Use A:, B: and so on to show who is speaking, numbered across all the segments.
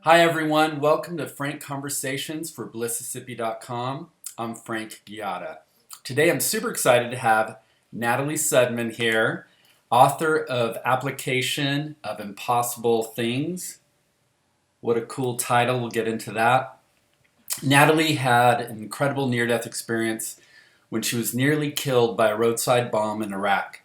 A: Hi everyone, welcome to Frank Conversations for Blississippi.com. I'm Frank Gjata. Today I'm super excited to have Natalie Sudman here, author of Application of Impossible Things. What a cool title, we'll get into that. Natalie had an incredible near-death experience when she was nearly killed by a roadside bomb in Iraq.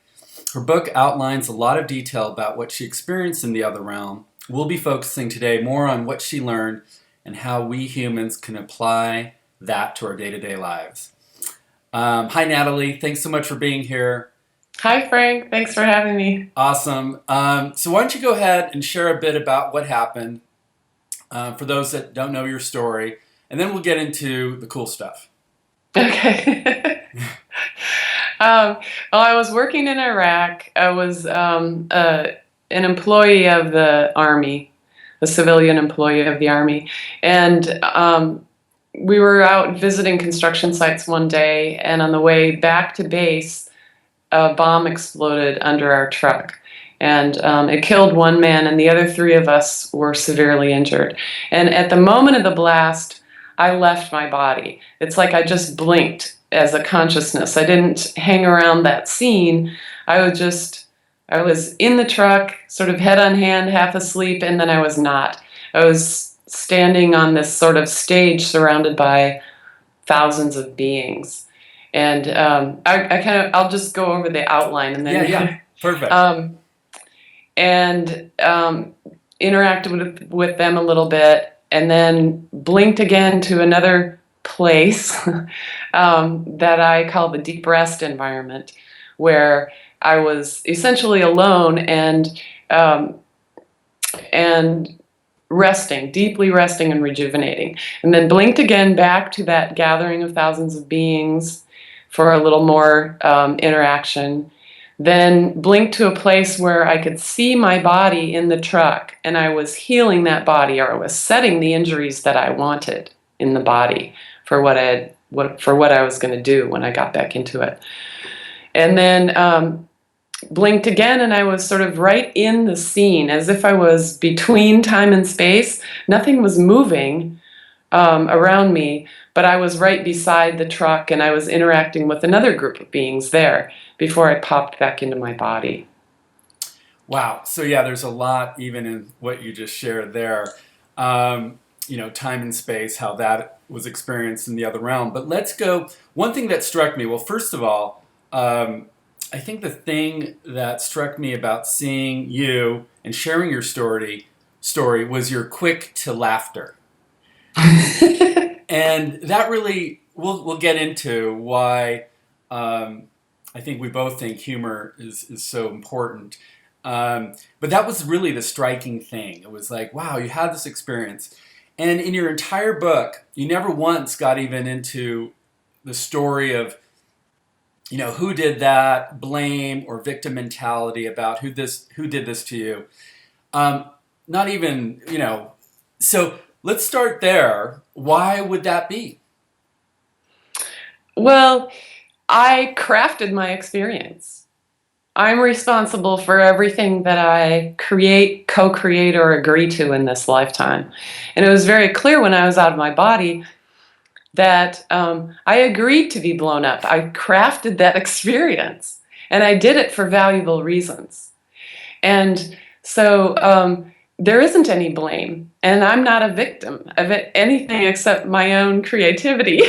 A: Her book outlines a lot of detail about what she experienced in the other realm. We'll be focusing today more on what she learned and how we humans can apply that to our day-to-day lives. Hi, Natalie. Thanks so much for being here.
B: Hi, Frank. Thanks for having me.
A: Awesome. So why don't you go ahead and share a bit about what happened for those that don't know your story, and then we'll get into the cool stuff.
B: Okay. Well, I was working in Iraq. I was an employee of the Army, a civilian employee of the Army. And we were out visiting construction sites one day, and on the way back to base, a bomb exploded under our truck. And it killed one man, and the other three of us were severely injured. And at the moment of the blast, I left my body. It's like I just blinked as a consciousness. I didn't hang around that scene. I was in the truck, sort of head on hand, half asleep, and then I was not. I was standing on this sort of stage surrounded by thousands of beings. And I'll just go over the outline and then
A: Yeah, perfect.
B: Interacted with them a little bit, and then blinked again to another place that I call the deep rest environment, where I was essentially alone and resting, deeply resting and rejuvenating. And then blinked again back to that gathering of thousands of beings for a little more interaction. Then blinked to a place where I could see my body in the truck, and I was healing that body, or I was setting the injuries that I wanted in the body for what I was going to do when I got back into it. And then blinked again, and I was sort of right in the scene, as if I was between time and space. Nothing was moving around me, but I was right beside the truck, and I was interacting with another group of beings there before I popped back into my body.
A: Wow. So yeah, there's a lot even in what you just shared there. Time and space, how that was experienced in the other realm. But let's go. One thing that struck me, well, first of all, I think the thing that struck me about seeing you and sharing your story was your quick to laughter. And that really, we'll get into why I think we both think humor is so important. But that was really the striking thing. It was like, wow, you had this experience. And in your entire book, you never once got even into the story of, who did that, blame or victim mentality about who did this to you. Not even, so let's start there. Why would that be?
B: Well, I crafted my experience. I'm responsible for everything that I create, co-create, or agree to in this lifetime. And it was very clear when I was out of my body that I agreed to be blown up. I crafted that experience, and I did it for valuable reasons. And so there isn't any blame, and I'm not a victim of anything except my own creativity.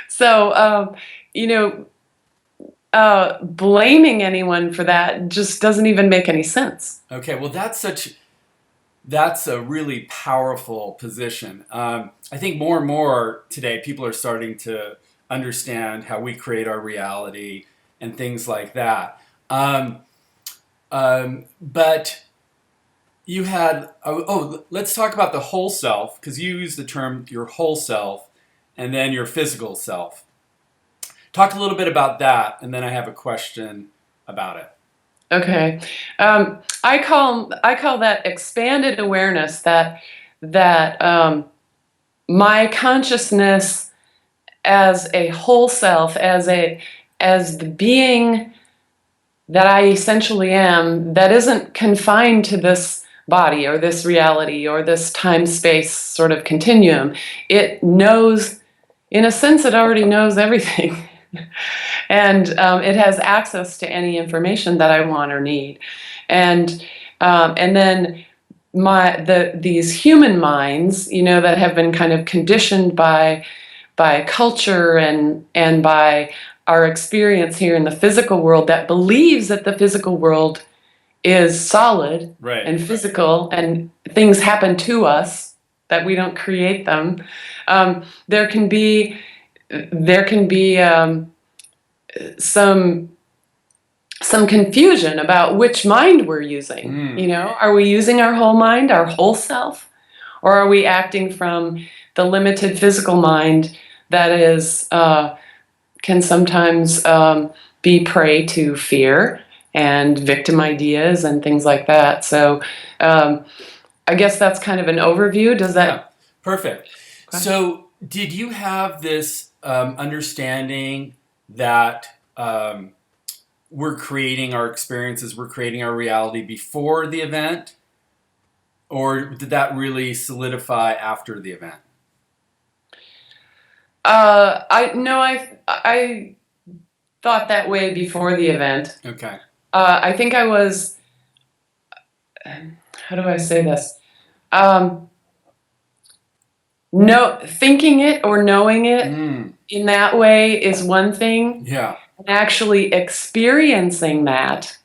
B: So, blaming anyone for that just doesn't even make any sense.
A: Okay, well, that's a really powerful position. I think more and more today, people are starting to understand how we create our reality and things like that. But you had, let's talk about the whole self, because you use the term your whole self and then your physical self. Talk a little bit about that, and then I have a question about it.
B: Okay, I call that expanded awareness. That my consciousness as a whole self, as the being that I essentially am, that isn't confined to this body or this reality or this time-space sort of continuum. It knows, in a sense, it already knows everything. And it has access to any information that I want or need. And then these human minds, that have been kind of conditioned by culture and by our experience here in the physical world, that believes that the physical world is solid
A: Right.
B: and physical and things happen to us, that we don't create them. There can be some confusion about which mind we're using. Are we using our whole mind, our whole self, or are we acting from the limited physical mind that is can sometimes be prey to fear and victim ideas and things like that. So I guess that's kind of an overview. Does that?
A: Yeah, perfect.
B: Okay.
A: So did you have this understanding that we're creating our experiences, we're creating our reality before the event? Or did that really solidify after the event?
B: I thought that way before the event.
A: Okay.
B: I think I was, how do I say this? No, thinking it or knowing it in that way is one thing.
A: Yeah.
B: And actually experiencing that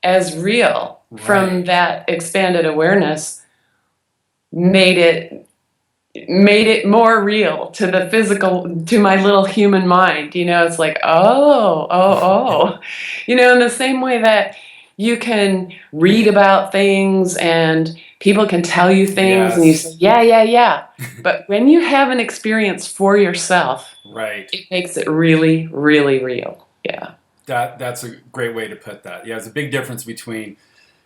B: as real from that expanded awareness made it more real to the physical, to my little human mind. It's like, oh. In the same way that you can read about things and people can tell you things and you say, yeah. But when you have an experience for yourself, it makes it really, really real. Yeah.
A: That's a great way to put that. Yeah, there's a big difference between,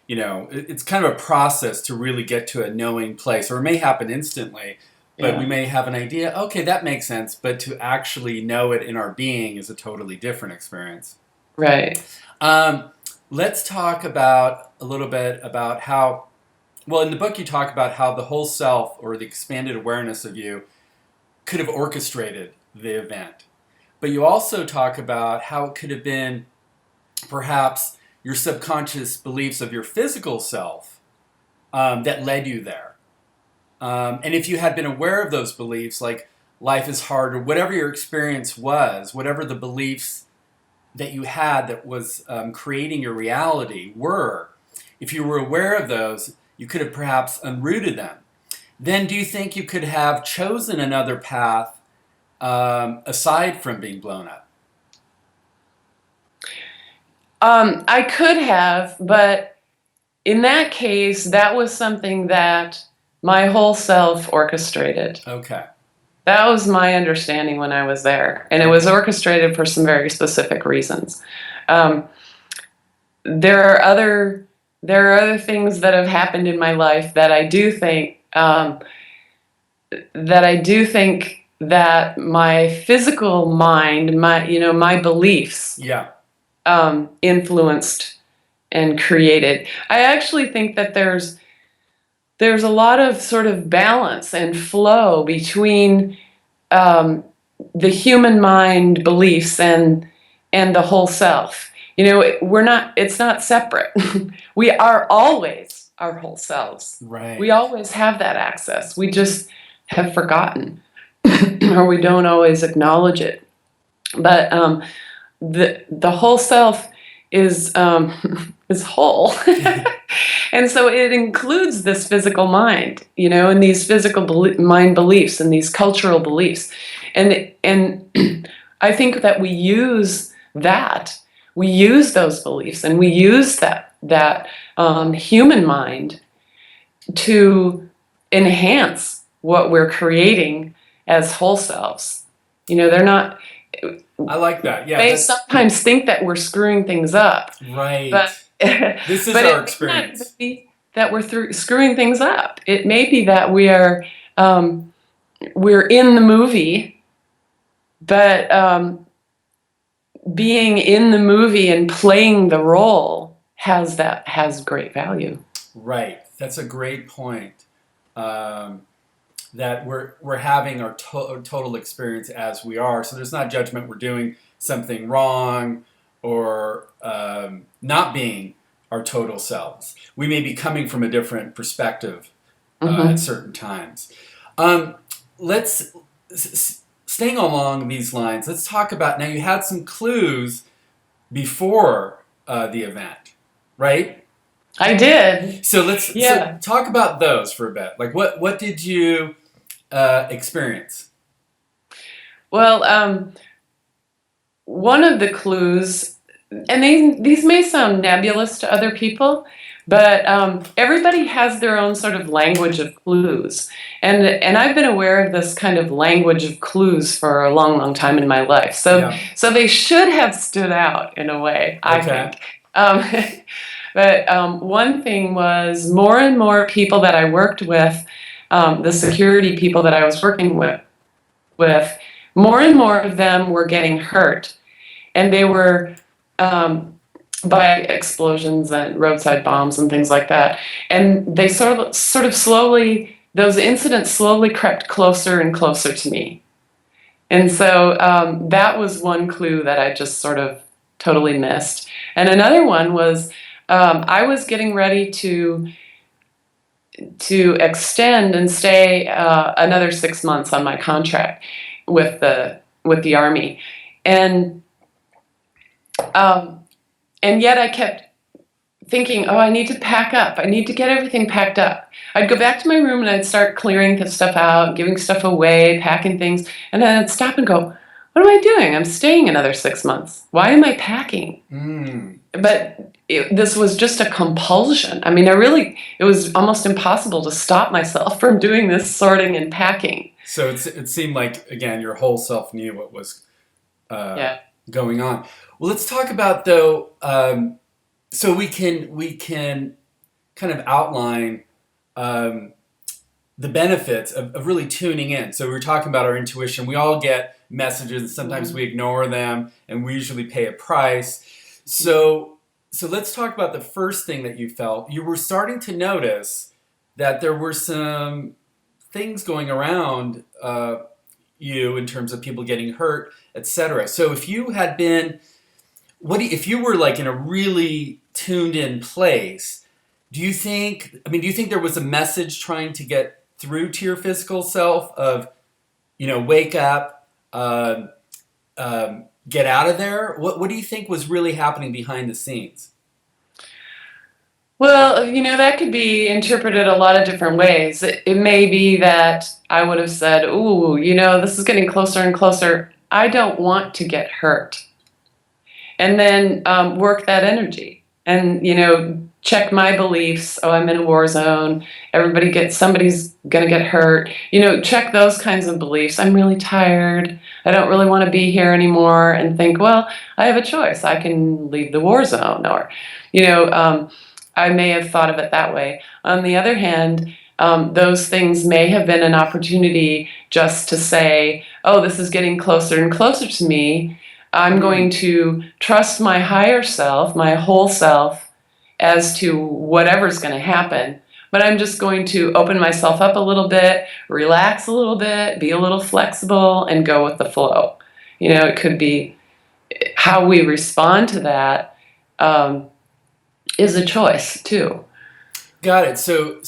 A: it's kind of a process to really get to a knowing place, or it may happen instantly, but we may have an idea, okay, that makes sense, but to actually know it in our being is a totally different experience.
B: Right.
A: Let's talk about a little bit about how, well, in the book you talk about how the whole self or the expanded awareness of you could have orchestrated the event. But you also talk about how it could have been perhaps your subconscious beliefs of your physical self that led you there. And if you had been aware of those beliefs, like life is hard, or whatever your experience was, whatever the beliefs that you had that was creating your reality were, if you were aware of those, you could have perhaps unrooted them. Then do you think you could have chosen another path aside from being blown up?
B: I could have, but in that case, that was something that my whole self orchestrated.
A: Okay.
B: That was my understanding when I was there, and it was orchestrated for some very specific reasons. There are other things that have happened in my life that I do think that my physical mind, my beliefs, influenced and created. I actually think that there's a lot of sort of balance and flow between the human mind beliefs and the whole self. It's not separate. We are always our whole selves.
A: Right.
B: We always have that access. We just have forgotten or we don't always acknowledge it. But the whole self is whole. And so it includes this physical mind, and these physical mind beliefs and these cultural beliefs. And I think that we use those beliefs and we use that human mind to enhance what we're creating as whole selves. They're not.
A: I like that. Yeah.
B: They sometimes think that we're screwing things up.
A: Right.
B: But
A: this is our experience.
B: It may not be that we're screwing things up. It may be that we're in the movie, but being in the movie and playing the role has great value.
A: Right. That's a great point. That we're having our total experience as we are. So there's not judgment. We're doing something wrong or not being our total selves. We may be coming from a different perspective at certain times. Let's staying along these lines. Let's talk about now. You had some clues before the event, right?
B: I did.
A: So let's so talk about those for a bit. Like what did you experience?
B: Well, one of the clues, and these may sound nebulous to other people, but everybody has their own sort of language of clues. And I've been aware of this kind of language of clues for a long, long time in my life. So they should have stood out in a way, I think. But one thing was more and more people that I worked with, the security people that I was working with, more and more of them were getting hurt. And they were by explosions and roadside bombs and things like that. And they sort of slowly, those incidents slowly crept closer and closer to me. And so that was one clue that I just sort of totally missed. And another one was I was getting ready to extend and stay another 6 months on my contract with the Army, and yet I kept thinking, oh, I need to pack up. I need to get everything packed up. I'd go back to my room and I'd start clearing the stuff out, giving stuff away, packing things, and then I'd stop and go, what am I doing? I'm staying another 6 months. Why am I packing? But this was just a compulsion. I mean, it was almost impossible to stop myself from doing this sorting and packing.
A: So it seemed like, again, your whole self knew what was going on. Well, let's talk about, though, so we can kind of outline the benefits of really tuning in. So we were talking about our intuition. We all get messages, and sometimes we ignore them, and we usually pay a price. So let's talk about the first thing that you felt. You were starting to notice that there were some things going around you in terms of people getting hurt, etc. So if you had been, if you were like in a really tuned in place, do you think there was a message trying to get through to your physical self of, wake up, get out of there? What do you think was really happening behind the scenes?
B: Well, that could be interpreted a lot of different ways. It may be that I would have said, ooh, this is getting closer and closer. I don't want to get hurt. And then work that energy and, check my beliefs. Oh, I'm in a war zone. Somebody's going to get hurt. Check those kinds of beliefs. I'm really tired. I don't really want to be here anymore, and think, well, I have a choice. I can leave the war zone, or, I may have thought of it that way. On the other hand, those things may have been an opportunity just to say, oh, this is getting closer and closer to me. I'm going to trust my higher self, my whole self, as to whatever's going to happen. But I'm just going to open myself up a little bit, relax a little bit, be a little flexible, and go with the flow. It could be how we respond to that is a choice too.
A: Got it. So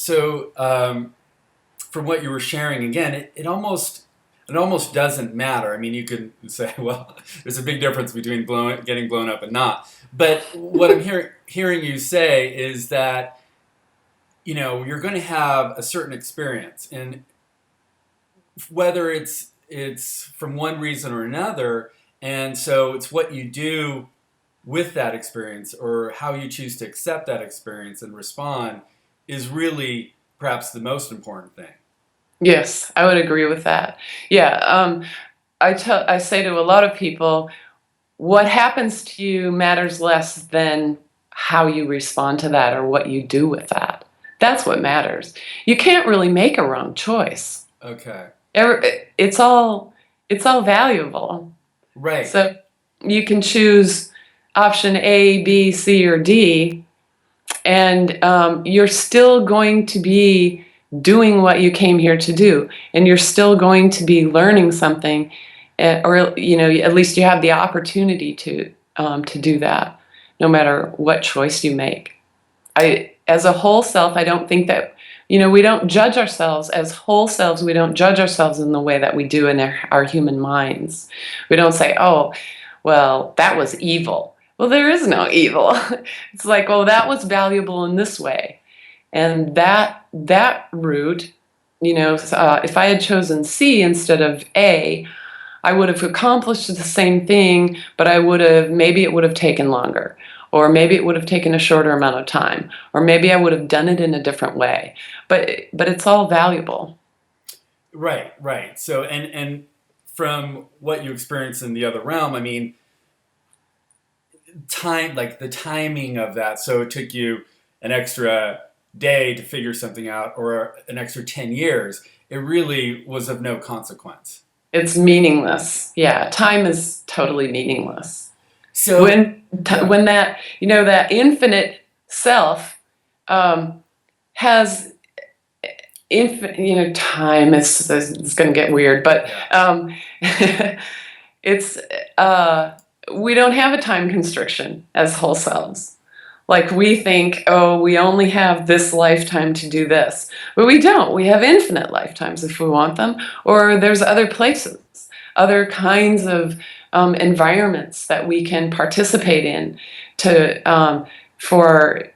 A: from what you were sharing, again, it almost doesn't matter. I mean, you could say, well, there's a big difference between getting blown up and not. But what I'm hearing you say is that, you're going to have a certain experience, and whether it's from one reason or another, and so it's what you do with that experience or how you choose to accept that experience and respond is really perhaps the most important thing.
B: Yes, I would agree with that. Yeah, I say to a lot of people, what happens to you matters less than how you respond to that or what you do with that. That's what matters. You can't really make a wrong choice.
A: Okay.
B: It's all valuable.
A: Right.
B: So you can choose option A, B, C, or D, and you're still going to be doing what you came here to do, and you're still going to be learning something, or at least you have the opportunity to do that, no matter what choice you make. As a whole self, I don't think that, we don't judge ourselves as whole selves. We don't judge ourselves in the way that we do in our human minds. We don't say, oh, well, that was evil. Well, there is no evil. It's like, oh, that was valuable in this way. And that route, if I had chosen C instead of A, I would have accomplished the same thing, but maybe it would have taken longer, or maybe it would have taken a shorter amount of time, or maybe I would have done it in a different way. But it's all valuable.
A: Right, right. So, and from what you experienced in the other realm, I mean, like the timing of that. So it took you an extra day to figure something out, or an extra 10 years. It really was of no consequence.
B: It's meaningless. Yeah, time is totally meaningless.
A: So
B: when that that infinite self has infinite, time is going to get weird, but it's we don't have a time constriction as whole selves. Like, we think, oh, we only have this lifetime to do this. But we don't. We have infinite lifetimes if we want them. Or there's other places, other kinds of environments that we can participate in for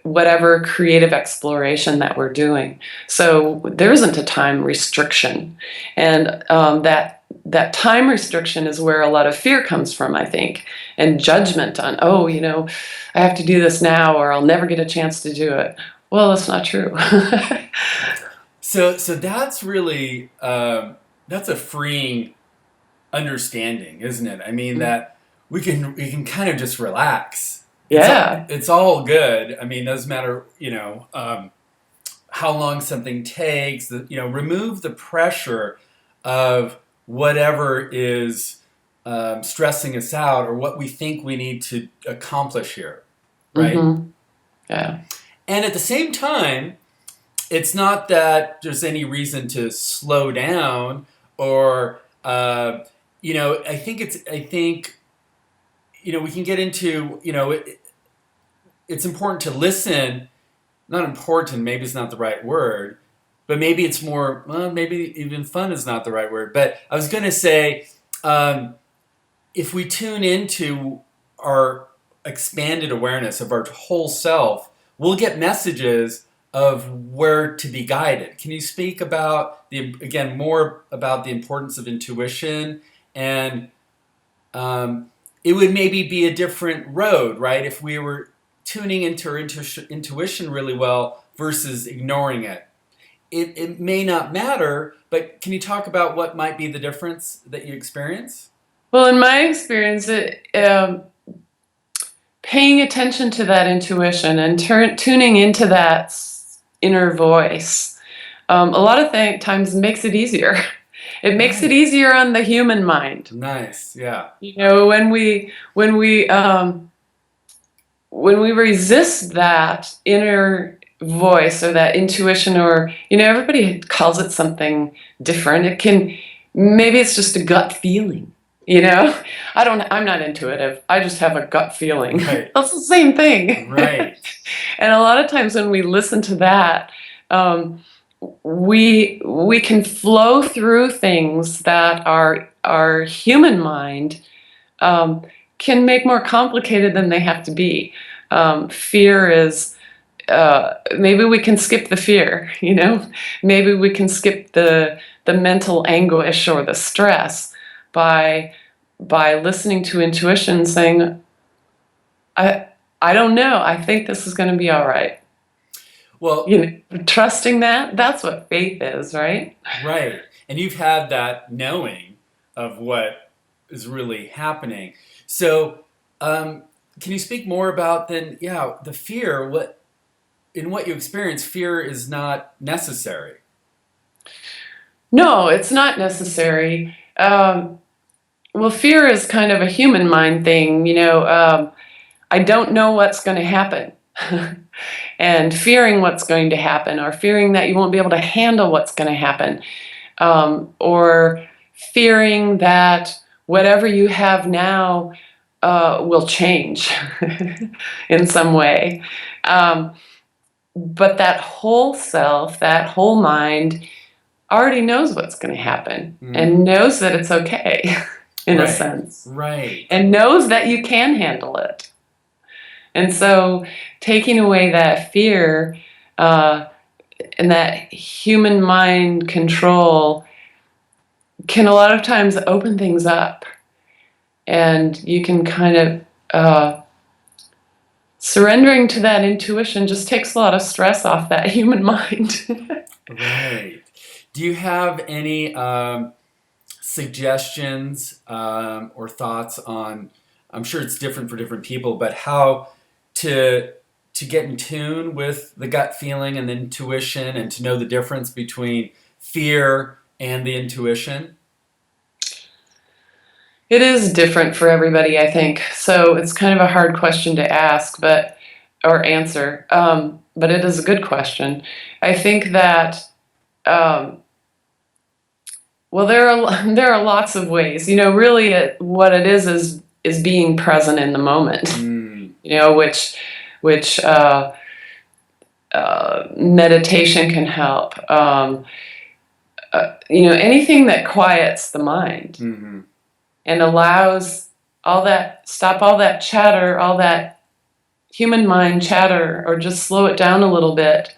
B: whatever creative exploration that we're doing. So there isn't a time restriction. And that time restriction is where a lot of fear comes from, I think, and judgment on, oh, I have to do this now, or I'll never get a chance to do it. Well, that's not true.
A: So that's really that's a freeing understanding, isn't it? I mean, that we can kind of just relax.
B: Yeah,
A: it's all good. I mean, it doesn't matter, how long something takes. Remove the pressure of whatever is stressing us out, or what we think we need to accomplish here, right?
B: Mm-hmm. Yeah.
A: And at the same time, it's not that there's any reason to slow down, or I think we can get into it's important to listen. Not important, maybe it's not the right word, but maybe it's more, maybe even fun is not the right word. But I was going to say, if we tune into our expanded awareness of our whole self, we'll get messages of where to be guided. Can you speak about more about the importance of intuition? And it would maybe be a different road, right? If we were tuning into our intuition really well versus ignoring it. It may not matter, but can you talk about what might be the difference that you experience?
B: Well, in my experience, paying attention to that intuition and tuning into that inner voice, a lot of times makes it easier. It makes it easier on the human mind.
A: Nice, yeah.
B: When we resist that inner voice or that intuition, or everybody calls it something different. Maybe it's just a gut feeling. I'm not intuitive. I just have a gut feeling.
A: Right.
B: That's the same thing.
A: Right.
B: And a lot of times when we listen to that, we can flow through things that our human mind can make more complicated than they have to be. Fear is, maybe we can skip the fear, maybe we can skip the mental anguish or the stress by listening to intuition, saying, I don't know, I think this is going to be all right.
A: Well,
B: trusting that's what faith is, right?
A: Right. And you've had that knowing of what is really happening. So, can you speak more about the fear? What you experience, fear is not necessary.
B: No, it's not necessary. Well, fear is kind of a human mind thing. I don't know what's going to happen. and fearing what's going to happen, or fearing that you won't be able to handle what's going to happen, or fearing that whatever you have now will change in some way. But that whole self, that whole mind, already knows what's going to happen and knows that it's okay in a sense.
A: Right.
B: And knows that you can handle it. And so taking away that fear and that human mind control can a lot of times open things up. And you can kind of surrendering to that intuition just takes a lot of stress off that human mind.
A: Right. Do you have any suggestions or thoughts on, I'm sure it's different for different people, but how to get in tune with the gut feeling and the intuition, and to know the difference between fear and the intuition?
B: It is different for everybody, I think. So it's kind of a hard question to ask, or answer. But it is a good question. I think that, well, there are lots of ways. Really, what it is being present in the moment. Which meditation can help. Anything that quiets the mind. And allows stop all that chatter, all that human mind chatter, or just slow it down a little bit.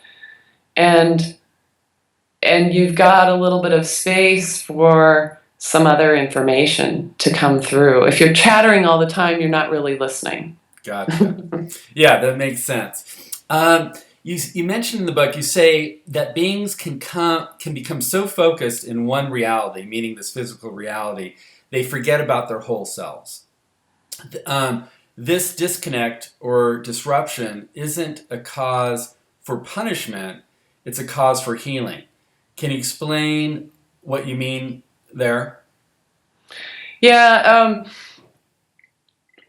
B: And you've got a little bit of space for some other information to come through. If you're chattering all the time, you're not really listening.
A: Gotcha. Yeah, that makes sense. You mentioned in the book, you say that beings can become so focused in one reality, meaning this physical reality, they forget about their whole selves. This disconnect or disruption isn't a cause for punishment, it's a cause for healing. Can you explain what you mean there?
B: Yeah,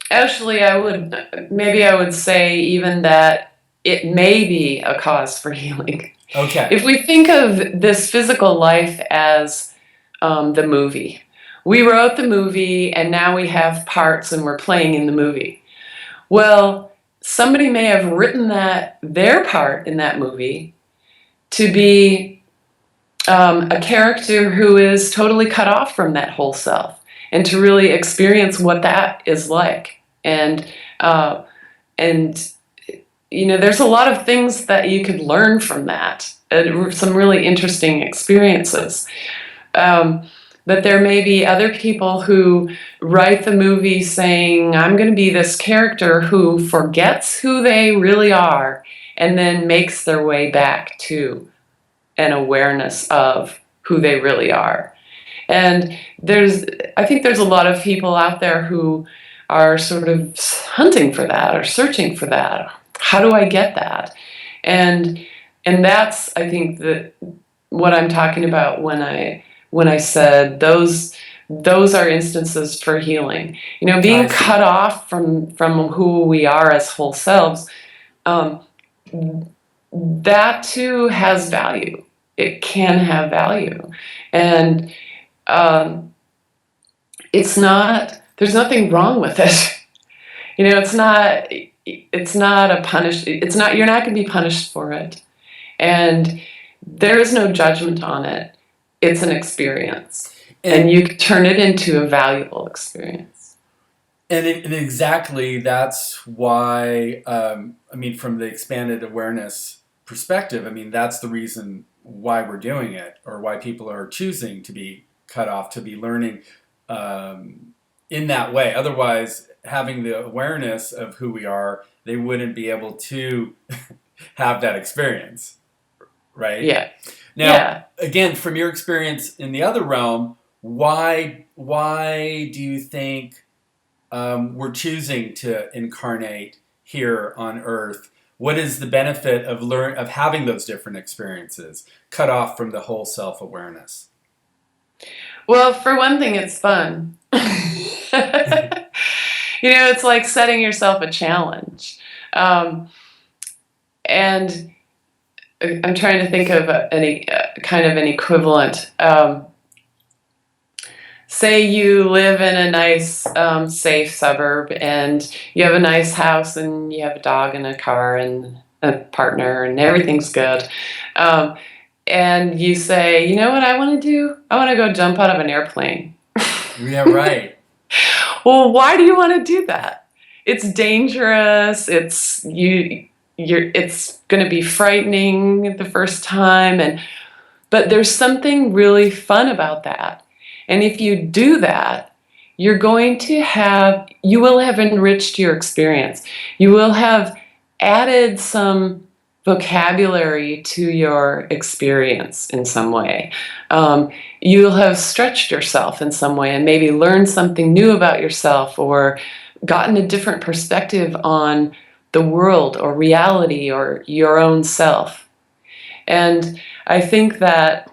B: actually, I would say even that it may be a cause for healing.
A: Okay.
B: If we think of this physical life as the movie, we wrote the movie and now we have parts and we're playing in the movie. Well, somebody may have written their part in that movie to be a character who is totally cut off from that whole self, and to really experience what that is like. And there's a lot of things that you could learn from that, some really interesting experiences. But there may be other people who write the movie saying, I'm going to be this character who forgets who they really are and then makes their way back to an awareness of who they really are. And I think there's a lot of people out there who are sort of hunting for that or searching for that. How do I get that? And that's, I think, what I'm talking about when I said those are instances for healing. Being cut off from who we are as whole selves, that too has value. It can have value. And there's nothing wrong with it. It's not you're not going to be punished for it. And there is no judgment on it. It's an experience. And you can turn it into a valuable experience.
A: And exactly that's why, from the expanded awareness perspective, that's the reason why we're doing it, or why people are choosing to be cut off, to be learning in that way. Otherwise, having the awareness of who we are, they wouldn't be able to have that experience, right?
B: Yeah.
A: Now, again, from your experience in the other realm, why do you think we're choosing to incarnate here on Earth? What is the benefit of having those different experiences, cut off from the whole self-awareness?
B: Well, for one thing, it's fun. It's like setting yourself a challenge. And I'm trying to think of any kind of an equivalent. Say you live in a nice, safe suburb, and you have a nice house, and you have a dog and a car and a partner, and everything's good. Um, and you say, you know what I want to do? I want to go jump out of an airplane.
A: Yeah, right.
B: Well, why do you want to do that? It's dangerous. It's going to be frightening the first time, but there's something really fun about that. And if you do that, you will have enriched your experience. You will have added some vocabulary to your experience in some way. You'll have stretched yourself in some way and maybe learned something new about yourself, or gotten a different perspective on the world or reality or your own self. And I think that,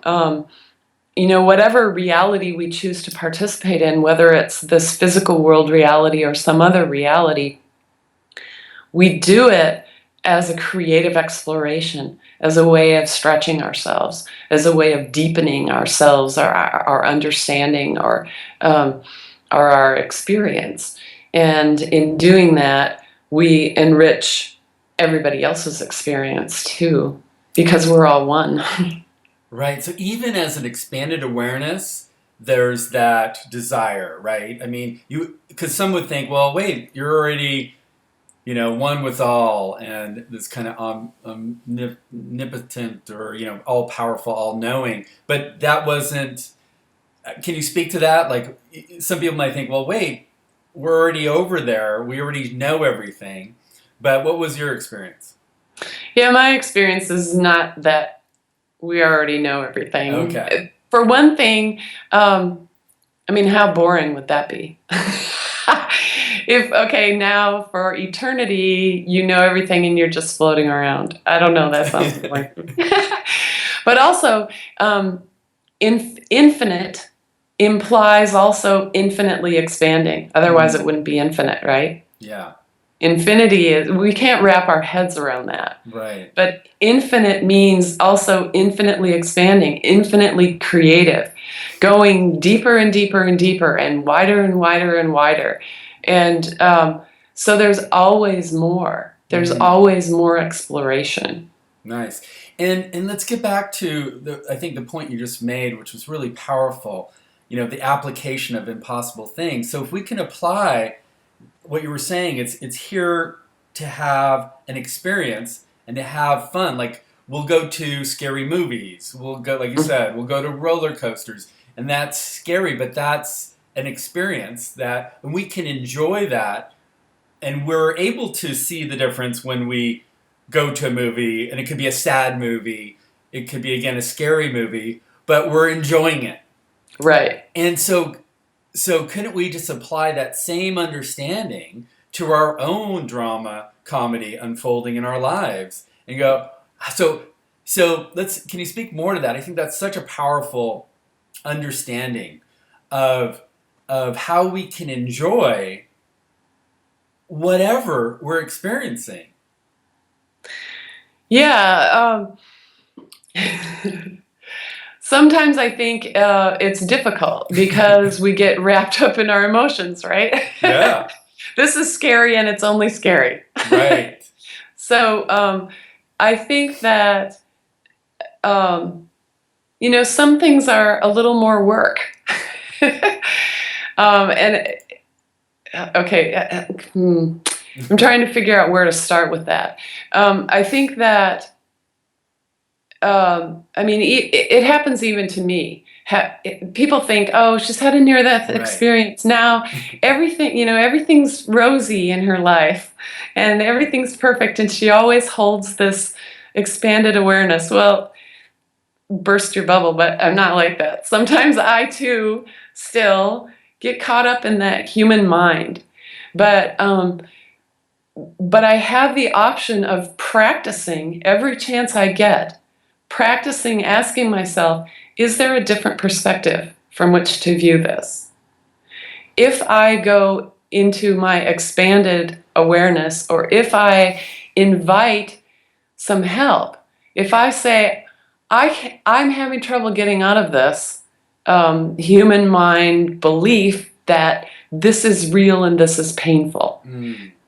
B: whatever reality we choose to participate in, whether it's this physical world reality or some other reality, we do it as a creative exploration, as a way of stretching ourselves, as a way of deepening ourselves, our understanding, or our experience. And in doing that, we enrich everybody else's experience too, because we're all one.
A: Right. So even as an expanded awareness, there's that desire, right? I mean, because some would think, well, wait, you're already, one with all, and this kind of omnipotent, or all powerful, all knowing. But that wasn't. Can you speak to that? Like, some people might think, well, wait, we're already over there. We already know everything. But what was your experience?
B: Yeah, my experience is not that we already know everything.
A: Okay.
B: For one thing, how boring would that be? Now for eternity, you know everything and you're just floating around. I don't know, that sounds like. But also, infinite implies also infinitely expanding. Otherwise, it wouldn't be infinite, right?
A: Yeah.
B: Infinity is, we can't wrap our heads around that.
A: Right.
B: But infinite means also infinitely expanding, infinitely creative, going deeper and deeper and deeper, and wider and wider and wider. And so there's always more. There's always more exploration.
A: Nice. And let's get back to I think the point you just made, which was really powerful, the application of impossible things. So if we can apply what you were saying, it's here to have an experience and to have fun. Like, we'll go to scary movies. We'll go, like you said, we'll go to roller coasters, and that's scary, but that's an experience and we can enjoy that. And we're able to see the difference when we go to a movie, and it could be a sad movie. It could be, again, a scary movie, but we're enjoying it.
B: Right.
A: And so couldn't we just apply that same understanding to our own drama, comedy unfolding in our lives, and go, so can you speak more to that? I think that's such a powerful understanding of how we can enjoy whatever we're experiencing.
B: Yeah. Sometimes I think it's difficult because we get wrapped up in our emotions, right?
A: Yeah.
B: This is scary, and it's only scary.
A: Right.
B: So I think that, some things are a little more work. I'm trying to figure out where to start with that. I think that, it happens even to me. People think, oh, she's had a near-death experience. Now, everything's rosy in her life, and everything's perfect, and she always holds this expanded awareness. Well, burst your bubble, but I'm not like that. Sometimes I, too, still get caught up in that human mind. But I have the option of practicing every chance I get. Practicing asking myself, is there a different perspective from which to view this? If I go into my expanded awareness, or if I invite some help. If I say, I'm having trouble getting out of this human mind belief that this is real and this is painful.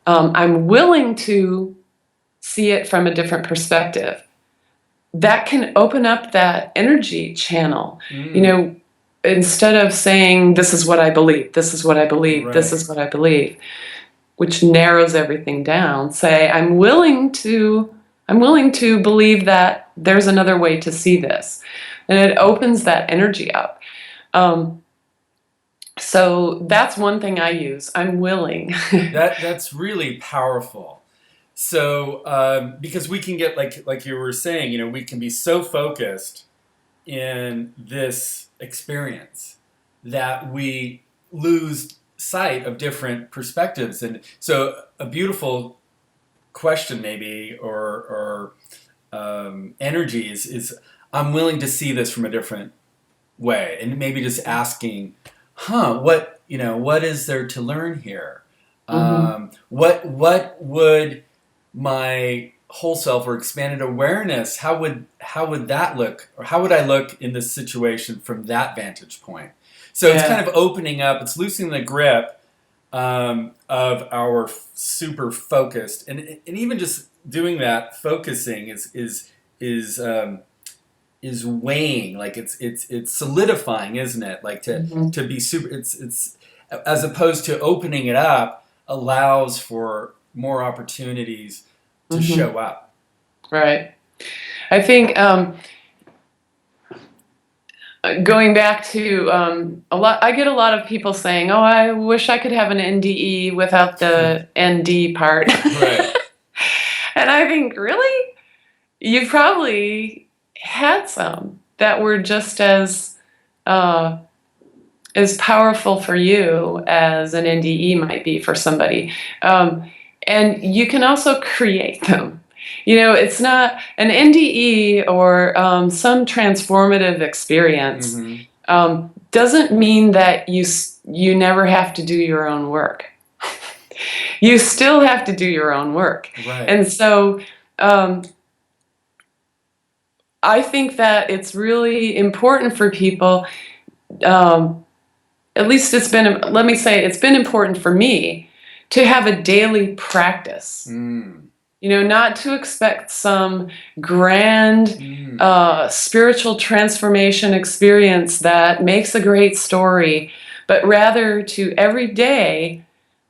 B: I'm willing to see it from a different perspective. That can open up that energy channel. You know, instead of saying, this is what I believe, this is what I believe, this is what I believe, which narrows everything down, say, I'm willing to believe that there's another way to see this. And it opens that energy up. So that's one thing I use. I'm willing.
A: That's really powerful. So because we can get like you were saying, you know, we can be so focused in this experience that we lose sight of different perspectives. And so a beautiful question maybe or energies is I'm willing to see this from a different way, and maybe just asking, what is there to learn here? What would my whole self or expanded awareness, how would that look, or how would I look in this situation from that vantage point? So it's kind of opening up, it's loosening the grip of our super focused, and even just doing that focusing is weighing, like it's solidifying, isn't it? Like to be super, it's as opposed to opening it up allows for more opportunities to show up.
B: Right. I think going back to I get a lot of people saying, "Oh, I wish I could have an NDE without the ND part."
A: Right.
B: And I think, really, you've probably had some that were just as powerful for you as an NDE might be for somebody. And you can also create them. You know, it's not an NDE or some transformative experience doesn't mean that you never have to do your own work. You still have to do your own work.
A: Right.
B: And so I think that it's really important for people, at least it's been important for me to have a daily practice. You know, not to expect some grand spiritual transformation experience that makes a great story, but rather to every day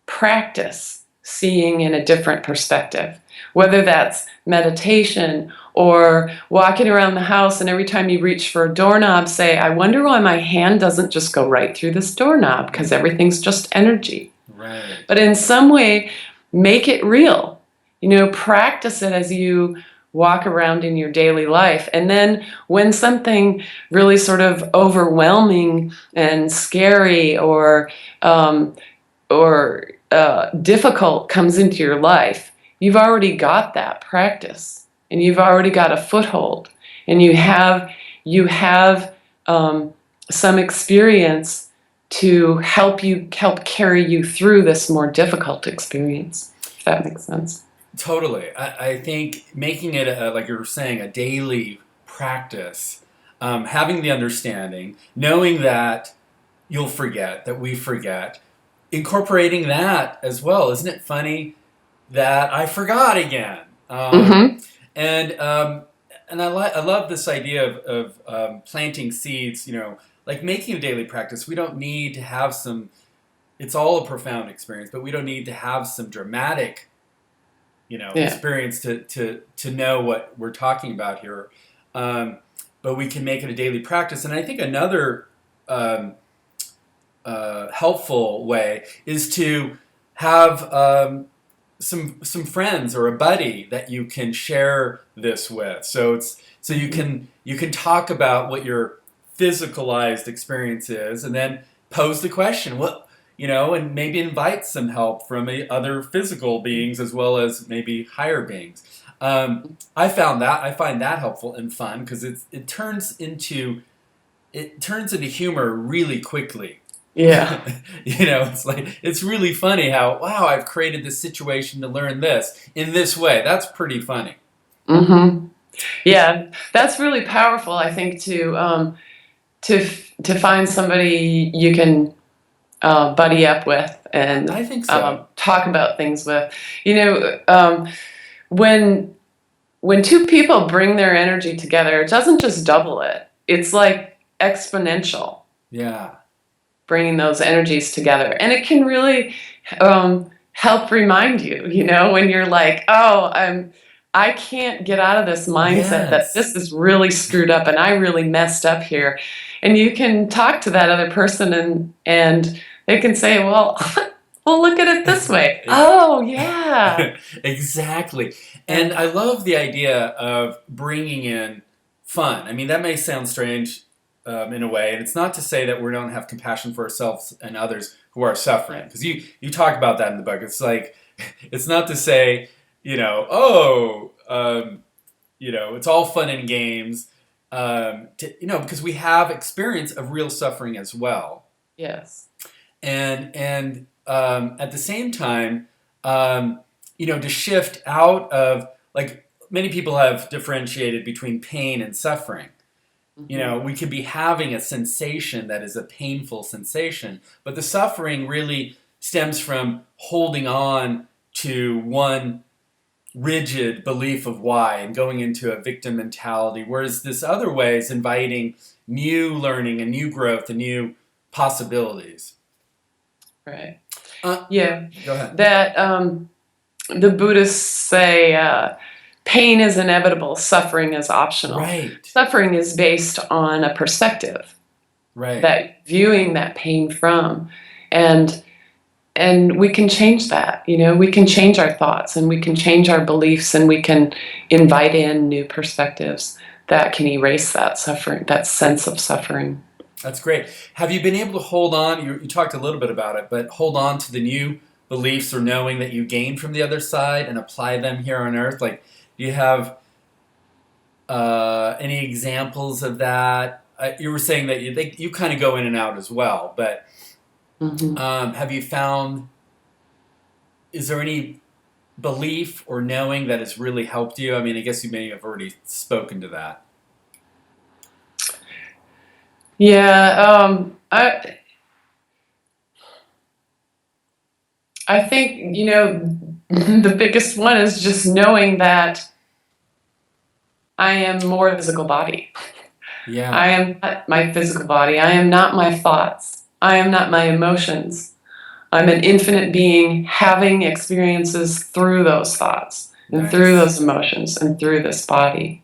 B: practice seeing in a different perspective, whether that's meditation or walking around the house, and every time you reach for a doorknob, say, I wonder why my hand doesn't just go right through this doorknob, because everything's just energy.
A: Right.
B: But in some way, make it real. You know, practice it as you walk around in your daily life. And then when something really sort of overwhelming and scary or difficult comes into your life, you've already got that practice, and you've already got a foothold, and you have some experience to help carry you through this more difficult experience, if that makes sense.
A: Totally. I think making it, like you were saying, a daily practice, having the understanding, knowing that you'll forget, that we forget, incorporating that as well. Isn't it funny that I forgot again? And I love this idea of planting seeds, you know, like making a daily practice. We don't need to have it's all a profound experience, but we don't need to have some dramatic experience to know what we're talking about here. But we can make it a daily practice. And I think another helpful way is to have some friends or a buddy that you can share this with. So you can talk about what your physicalized experience is, and then pose the question, and maybe invite some help from other physical beings as well as maybe higher beings. I find that helpful and fun because it turns into humor really quickly.
B: Yeah.
A: It's really funny how, wow, I've created this situation to learn this in this way. That's pretty funny.
B: Mm-hmm. Yeah, that's really powerful. I think to find somebody you can buddy up with and
A: I think so.
B: talk about things with. You know, when two people bring their energy together, it doesn't just double it. It's like exponential,
A: Yeah.
B: bringing those energies together, and it can really help remind you. You know, when you're like, oh, I can't get out of this mindset that
A: Yes.
B: this is really screwed up and I really messed up here. And you can talk to that other person and they can say, well, well, look at it this way. Oh, yeah.
A: Exactly.
B: Yeah.
A: And I love the idea of bringing in fun. I mean, that may sound strange in a way, and it's not to say that we don't have compassion for ourselves and others who are suffering, because you talk about that in the book. It's like, it's not to say, it's all fun and games, because we have experience of real suffering as well.
B: Yes.
A: And at the same time, to shift out of, like, many people have differentiated between pain and suffering.
B: Mm-hmm.
A: We could be having a sensation that is a painful sensation, but the suffering really stems from holding on to one rigid belief of why and going into a victim mentality, whereas this other way is inviting new learning and new growth and new possibilities.
B: Right.
A: Uh,
B: Yeah.
A: Go ahead.
B: That the Buddhists say pain is inevitable, suffering is optional.
A: Right.
B: Suffering is based on a perspective
A: Right.
B: that viewing that pain from, and we can change that. We can change our thoughts and we can change our beliefs and we can invite in new perspectives that can erase that suffering, that sense of suffering.
A: That's great. Have you been able to hold on? You talked a little bit about it, but hold on to the new beliefs or knowing that you gained from the other side and apply them here on Earth? Like, do you have any examples of that? You were saying that you kind of go in and out as well, but
B: Mm-hmm.
A: have you found? Is there any belief or knowing that has really helped you? I mean, I guess you may have already spoken to that.
B: Yeah, I think, the biggest one is just knowing that I am more a physical body.
A: Yeah.
B: I am not my physical body. I am not my thoughts. I am not my emotions. I'm an infinite being having experiences through those thoughts and through those emotions and through this body.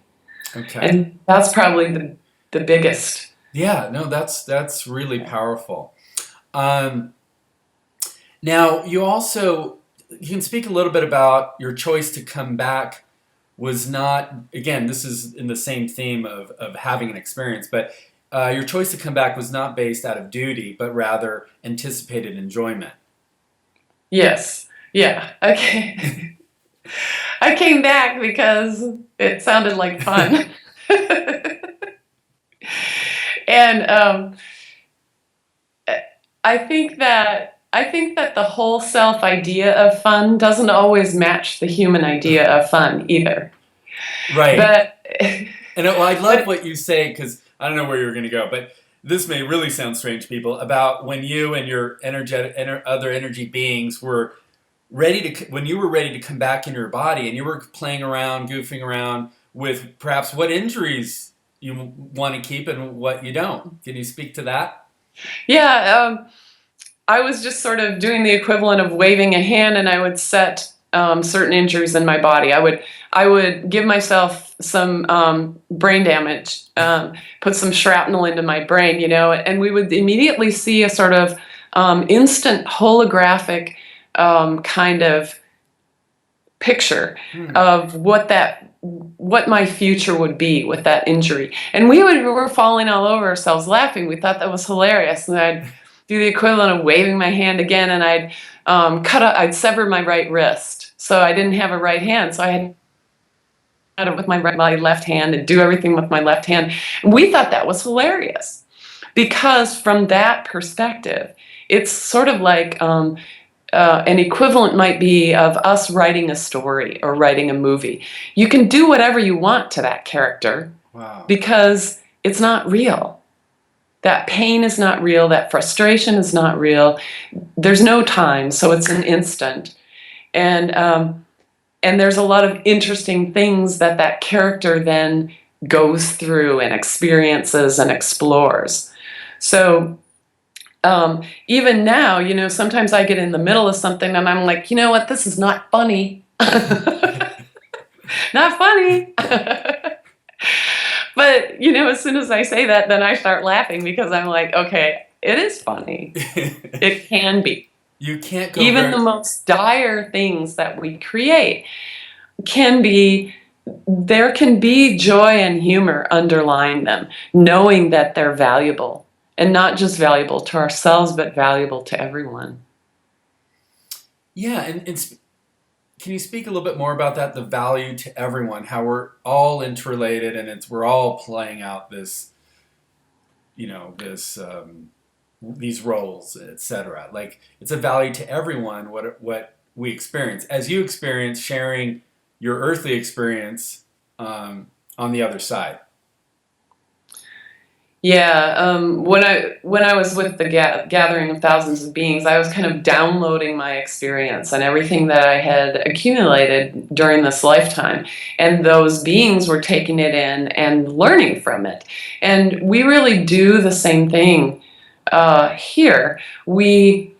A: Okay.
B: And that's probably the biggest.
A: Yeah, no, that's really powerful. Now, you can speak a little bit about your choice to come back was not, again, this is in the same theme of having an experience, but your choice to come back was not based out of duty, but rather anticipated enjoyment.
B: Yes. Yeah. Okay. I came back because it sounded like fun. And I think that the whole self idea of fun doesn't always match the human idea of fun either.
A: Right.
B: But
A: and I love what you say, because I don't know where you're going to go, but this may really sound strange to people, about when you and your other energy beings were when you were ready to come back in your body and you were playing around, goofing around with perhaps what injuries you want to keep and what you don't. Can you speak to that?
B: Yeah, I was just sort of doing the equivalent of waving a hand, and I would set certain injuries in my body. I would give myself some brain damage, put some shrapnel into my brain, and we would immediately see a sort of instant holographic kind of picture of what my future would be with that injury. And we were falling all over ourselves laughing. We thought that was hilarious. And I'd do the equivalent of waving my hand again, and I'd sever my right wrist. So I didn't have a right hand. So I had it with my left hand and do everything with my left hand. And we thought that was hilarious because from that perspective, it's sort of like an equivalent might be of us writing a story or writing a movie. You can do whatever you want to that character.
A: Wow.
B: Because it's not real. That pain is not real. That frustration is not real. There's no time, so it's an instant. And there's a lot of interesting things that that character then goes through and experiences and explores. So even now, you know, sometimes I get in the middle of something and I'm like, you know what, this is not funny. Not funny. But, you know, as soon as I say that, then I start laughing because I'm like, okay, it is funny. It can be.
A: You can't go
B: Even the most dire things that we create can be, there can be joy and humor underlying them, knowing that they're valuable. And not just valuable to ourselves, but valuable to everyone.
A: Yeah, and can you speak a little bit more about that, the value to everyone, how we're all interrelated and we're all playing out this, you know, these roles, etc. Like, it's a value to everyone what we experience. As you experience, sharing your earthly experience on the other side.
B: Yeah, when I was with the gathering of thousands of beings, I was kind of downloading my experience and everything that I had accumulated during this lifetime, and those beings were taking it in and learning from it. And we really do the same thing here. We,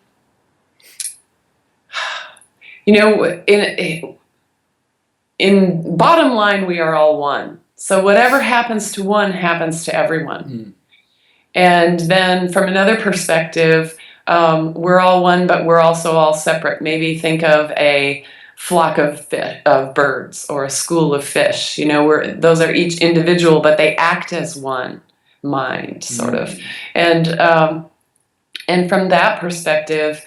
B: you know, in bottom line, we are all one. So whatever happens to one happens to everyone.
A: Mm.
B: And then from another perspective, we're all one, but we're also all separate. Maybe think of a flock of birds or a school of fish. You know, those are each individual, but they act as one mind, sort of. And from that perspective,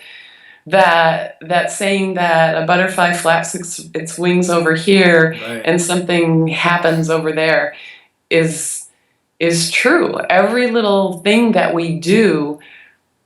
B: that saying that a butterfly flaps its wings over here,
A: Right.
B: and something happens over there is true. Every little thing that we do,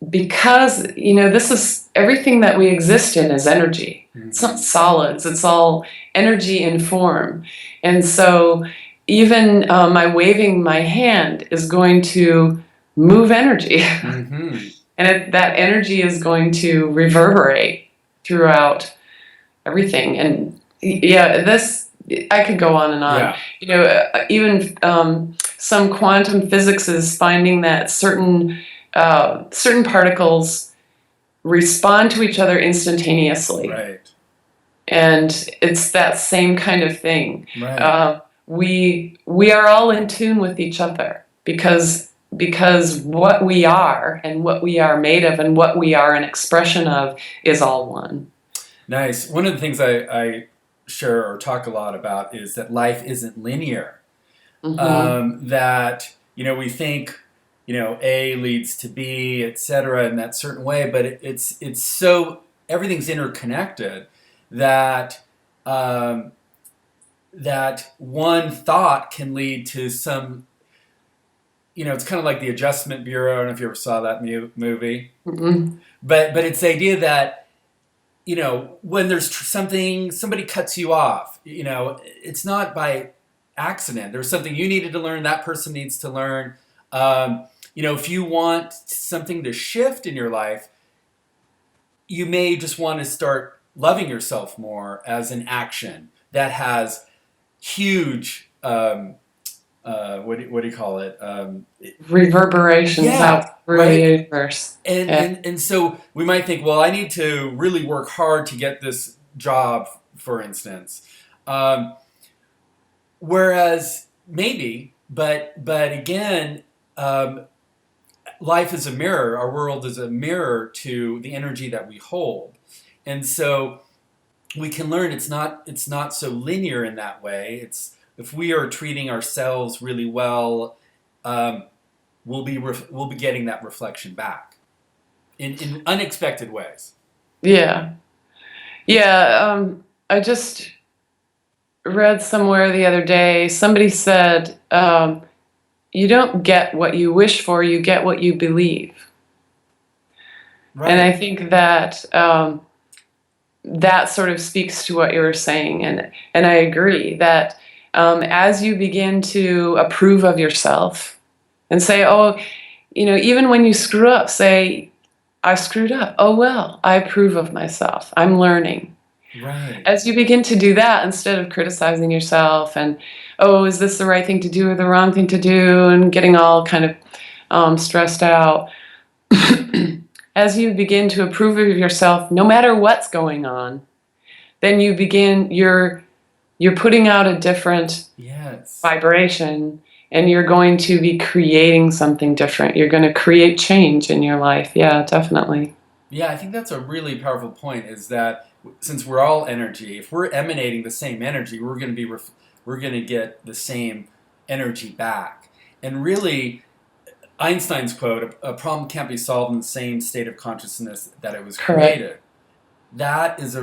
B: because, you know, this is everything that we exist in is energy. Mm-hmm. It's not solids. It's all energy in form. And so even my waving my hand is going to move energy. Mm-hmm. And that energy is going to reverberate throughout everything. And yeah, I could go on and on. Yeah. You know, even some quantum physics is finding that certain particles respond to each other instantaneously.
A: Right.
B: And it's that same kind of thing.
A: Right.
B: We are all in tune with each other because what we are and what we are made of and what we are an expression of is all one.
A: Nice. One of the things I share or talk a lot about is that life isn't linear. Mm-hmm. That, you know, we think, you know, A leads to B, etc., in that certain way, but it's so, everything's interconnected that that one thought can lead to some, you know, it's kind of like the Adjustment Bureau. I don't know if you ever saw that movie. Mm-hmm. But it's the idea that, you know, when there's somebody cuts you off, you know, it's not by accident. There's something you needed to learn, that person needs to learn. You know, if you want something to shift in your life, you may just want to start loving yourself more as an action that has huge, what do you call it?
B: Reverberations out through the universe.
A: And so we might think, well, I need to really work hard to get this job, for instance. Whereas maybe, but again, life is a mirror. Our world is a mirror to the energy that we hold. And so we can learn it's not so linear in that way. It's, if we are treating ourselves really well, we'll be getting that reflection back in unexpected ways.
B: Yeah. I just read somewhere the other day, somebody said, you don't get what you wish for, you get what you believe. Right. And I think that that sort of speaks to what you were saying, and I agree that as you begin to approve of yourself and say, oh, even when you screw up, say, I screwed up. Oh well, I approve of myself. I'm learning.
A: Right.
B: As you begin to do that, instead of criticizing yourself and, oh, is this the right thing to do or the wrong thing to do, and getting all kind of stressed out, as you begin to approve of yourself, no matter what's going on, then you're putting out a different
A: Yes.
B: vibration, and you're going to be creating something different. You're going to create change in your life. Yeah, definitely.
A: Yeah, I think that's a really powerful point, is that since we're all energy, if we're emanating the same energy, we're going to get the same energy back. And really, Einstein's quote, a problem can't be solved in the same state of consciousness that it was
B: Correct.
A: created. That is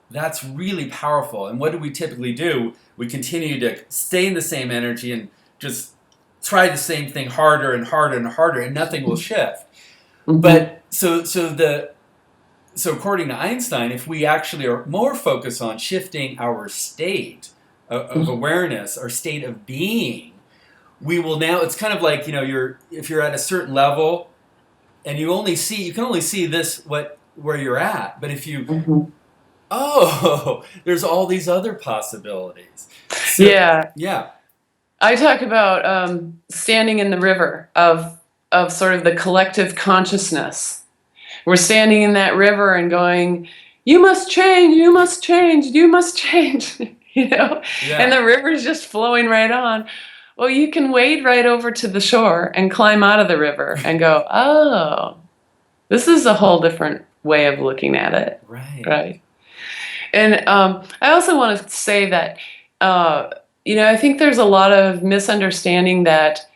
A: that's really powerful. And what do we typically do? We continue to stay in the same energy and just try the same thing harder and harder and harder, and nothing will shift.
B: Mm-hmm.
A: But so according to Einstein, if we actually are more focused on shifting our state of awareness, our state of being, we will now. It's kind of like if you're at a certain level, and you can only see where you're at. But if you there's all these other possibilities. So,
B: Yeah.
A: Yeah.
B: I talk about standing in the river of sort of the collective consciousness. We're standing in that river and going, you must change, you must change, you must change,
A: Yeah.
B: and the river's just flowing right on. Well, you can wade right over to the shore and climb out of the river and go, oh, this is a whole different way of looking at it.
A: Right.
B: Right. And I also want to say that, I think there's a lot of misunderstanding that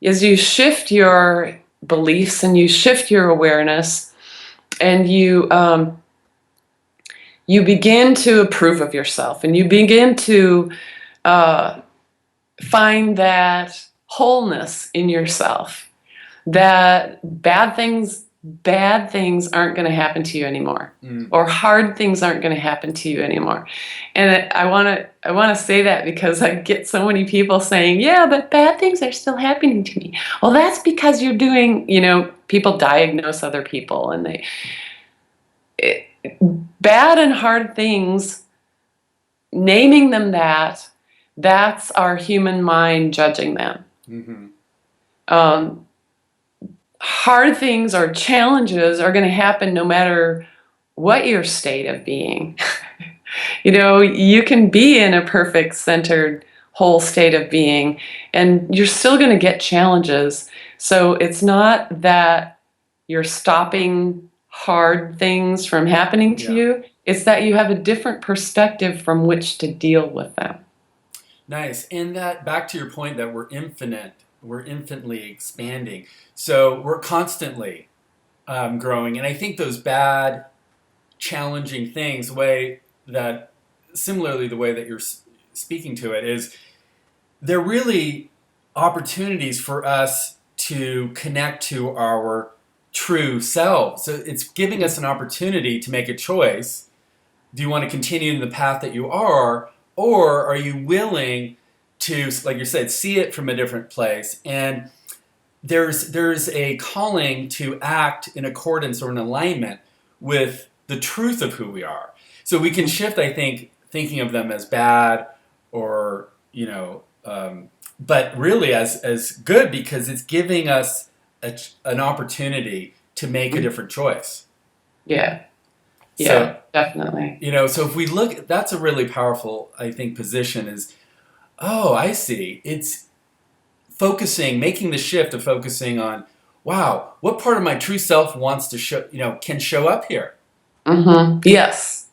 B: as you shift your beliefs and you shift your awareness, and you begin to approve of yourself, and you begin to find that wholeness in yourself, that bad things aren't going to happen to you anymore, or hard things aren't going to happen to you anymore. And I want to say that because I get so many people saying, yeah, but bad things are still happening to me. Well, that's because you're doing, people diagnose other people, and bad and hard things, naming them that's our human mind judging them. Mm-hmm. Hard things or challenges are going to happen no matter what your state of being. You can be in a perfect, centered, whole state of being, and you're still going to get challenges. So it's not that you're stopping hard things from happening to you. It's that you have a different perspective from which to deal with them.
A: Nice. And that, back to your point that we're infinite, we're infinitely expanding. So we're constantly growing. And I think those bad, challenging things, the way that you're speaking to it, is they're really opportunities for us to connect to our true self. So it's giving us an opportunity to make a choice. Do you want to continue in the path that you are, or are you willing to, like you said, see it from a different place? And there's a calling to act in accordance or in alignment with the truth of who we are. So we can shift, I think, thinking of them as bad or, but really as good, because it's giving us an opportunity to make a different choice.
B: Yeah. Yeah, definitely.
A: So if we look, that's a really powerful, I think, position is, oh, I see. It's making the shift of focusing on, wow, what part of my true self wants to show, can show up here.
B: Mm-hmm. Yes.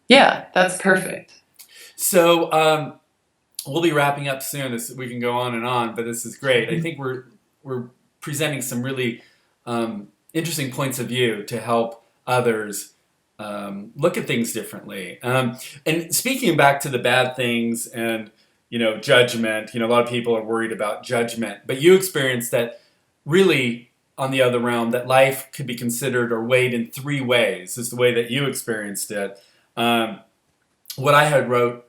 B: Yeah, that's perfect.
A: So we'll be wrapping up soon. We can go on and on, but this is great. I think we're presenting some really interesting points of view to help others look at things differently. And speaking back to the bad things and judgment, a lot of people are worried about judgment, but you experienced that really on the other realm, that life could be considered or weighed in three ways, is the way that you experienced it. What I had wrote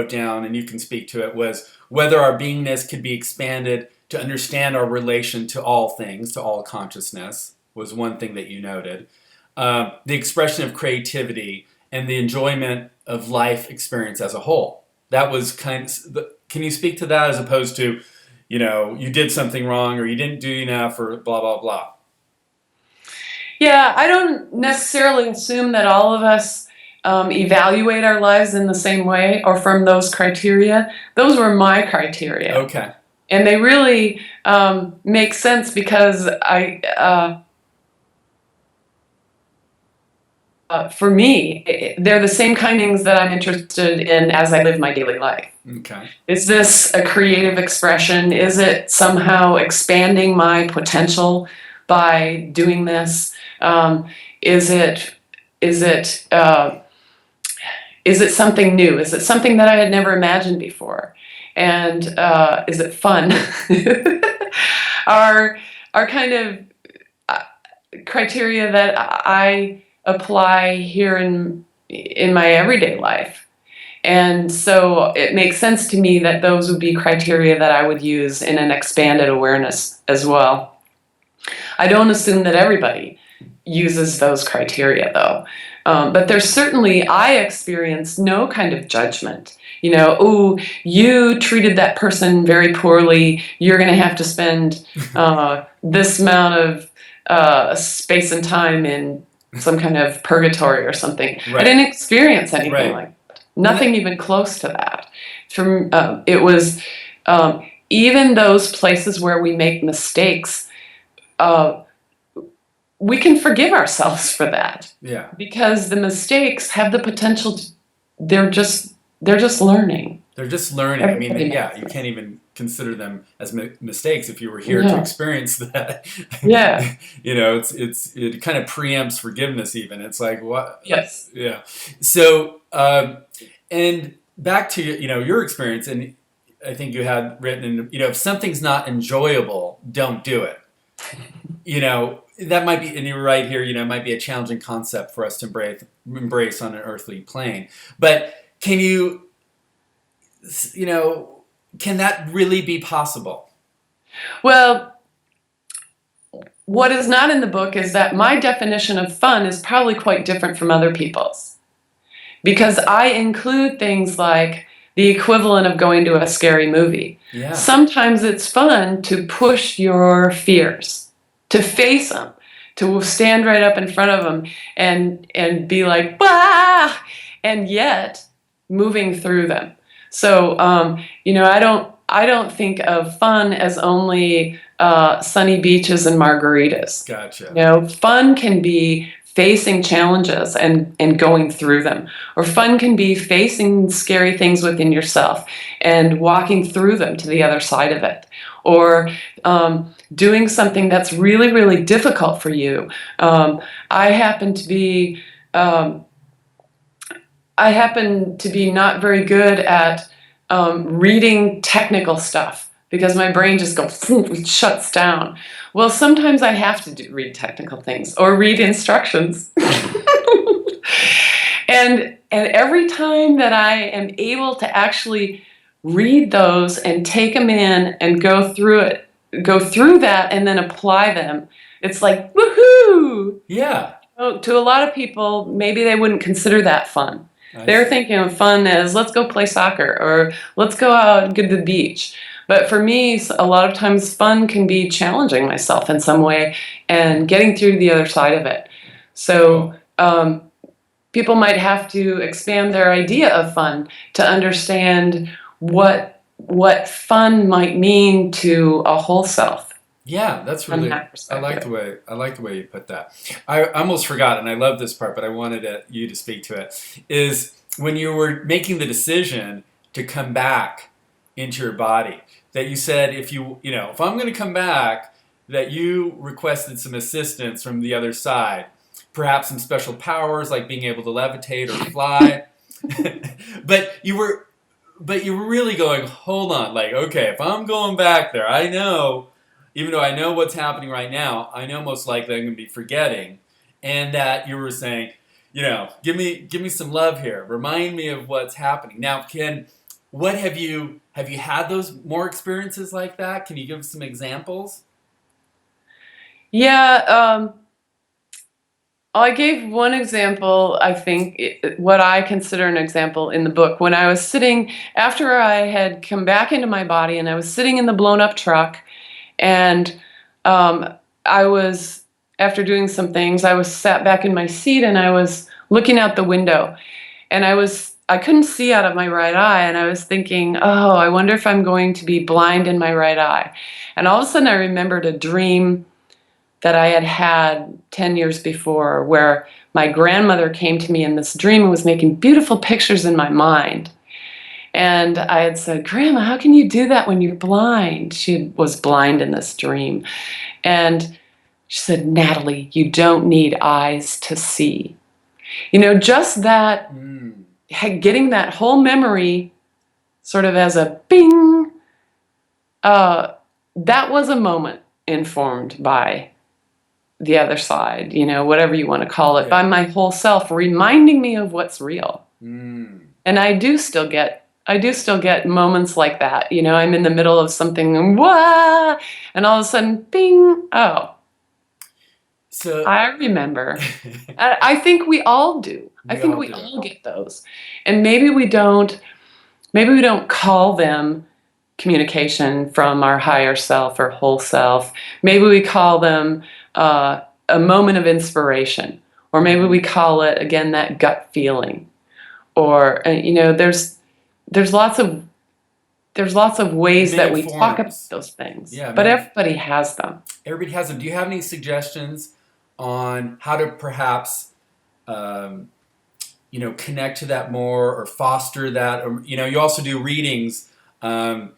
A: down, and you can speak to it, was whether our beingness could be expanded to understand our relation to all things, to all consciousness, was one thing that you noted. The expression of creativity and the enjoyment of life experience as a whole. That was can you speak to that, as opposed to, you did something wrong or you didn't do enough or blah, blah, blah?
B: Yeah, I don't necessarily assume that all of us evaluate our lives in the same way or from those criteria. Those were my criteria.
A: Okay.
B: And they really make sense because for me, they're the same kind of things that I'm interested in as I live my daily life.
A: Okay.
B: Is this a creative expression? Is it somehow expanding my potential by doing this? Is it something new? Is it something that I had never imagined before? And is it fun? Our kind of criteria that I apply here in my everyday life. And so it makes sense to me that those would be criteria that I would use in an expanded awareness as well. I don't assume that everybody uses those criteria, though. But there's certainly, I experienced no kind of judgment. Oh, you treated that person very poorly. You're going to have to spend this amount of space and time in some kind of purgatory or something. Right. I didn't experience anything like that. Nothing even close to that. It was even those places where we make mistakes, we can forgive ourselves for that.
A: Yeah.
B: Because the mistakes have the potential they're just learning.
A: They're just learning.
B: Everybody
A: you can't even consider them as mistakes if you were here to experience that.
B: Yeah.
A: It kind of preempts forgiveness even. It's like, what?
B: Yes.
A: Yeah. So, and back to, your experience, and I think you had written, if something's not enjoyable, don't do it. That might be, and you're right here, it might be a challenging concept for us to embrace on an earthly plane. But can can that really be possible?
B: Well, what is not in the book is that my definition of fun is probably quite different from other people's. Because I include things like the equivalent of going to a scary movie.
A: Yeah.
B: Sometimes it's fun to push your fears, to face them, to stand right up in front of them and be like, bah! And yet moving through them. So, I don't think of fun as only sunny beaches and margaritas.
A: Gotcha.
B: Fun can be facing challenges and going through them. Or fun can be facing scary things within yourself and walking through them to the other side of it. Or doing something that's really, really difficult for you. I happen to be not very good at reading technical stuff because my brain just goes, shuts down. Well, sometimes I have to read technical things or read instructions. And every time that I am able to actually read those and take them in and go through that and then apply them, it's like, woohoo!
A: Yeah.
B: To a lot of people, maybe they wouldn't consider that fun. They're thinking of fun as, let's go play soccer or let's go out and go to the beach. But for me, a lot of times fun can be challenging myself in some way and getting through to the other side of it. So people might have to expand their idea of fun to understand what fun might mean to a whole self.
A: Yeah, that's really, I like the way you put that. I almost forgot, and I love this part, but I wanted you to speak to it, is when you were making the decision to come back into your body, that you said, if I'm going to come back, that you requested some assistance from the other side, perhaps some special powers like being able to levitate or fly. but you were really going, hold on, like, okay, if I'm going back there, I know even though I know what's happening right now, I know most likely I'm going to be forgetting, and that you were saying, give me some love here. Remind me of what's happening now. What have you had those more experiences like that? Can you give some examples?
B: Yeah, I gave one example, I think, what I consider an example in the book. When I was sitting, after I had come back into my body and I was sitting in the blown up truck, and um, I was, after doing some things, I was sat back in my seat and I was looking out the window. And I couldn't see out of my right eye. And I was thinking, oh, I wonder if I'm going to be blind in my right eye. And all of a sudden I remembered a dream that I had had 10 years before, where my grandmother came to me in this dream and was making beautiful pictures in my mind. And I had said, Grandma, how can you do that when you're blind? She was blind in this dream. And she said, Natalie, you don't need eyes to see. Just that, getting that whole memory sort of as a bing, that was a moment informed by the other side, whatever you want to call it, by my whole self reminding me of what's real. And I do still get moments like that. I'm in the middle of something and wah, and all of a sudden, bing, oh. So I remember. I think we all do. I think we all get those. And maybe we don't call them communication from our higher self or whole self. Maybe we call them a moment of inspiration, or maybe we call it, again, that gut feeling. Or there's lots of ways that we talk about those things. Yeah, but everybody has them.
A: Everybody has them. Do you have any suggestions on how to perhaps connect to that more, or foster that? Or you also do readings. Maybe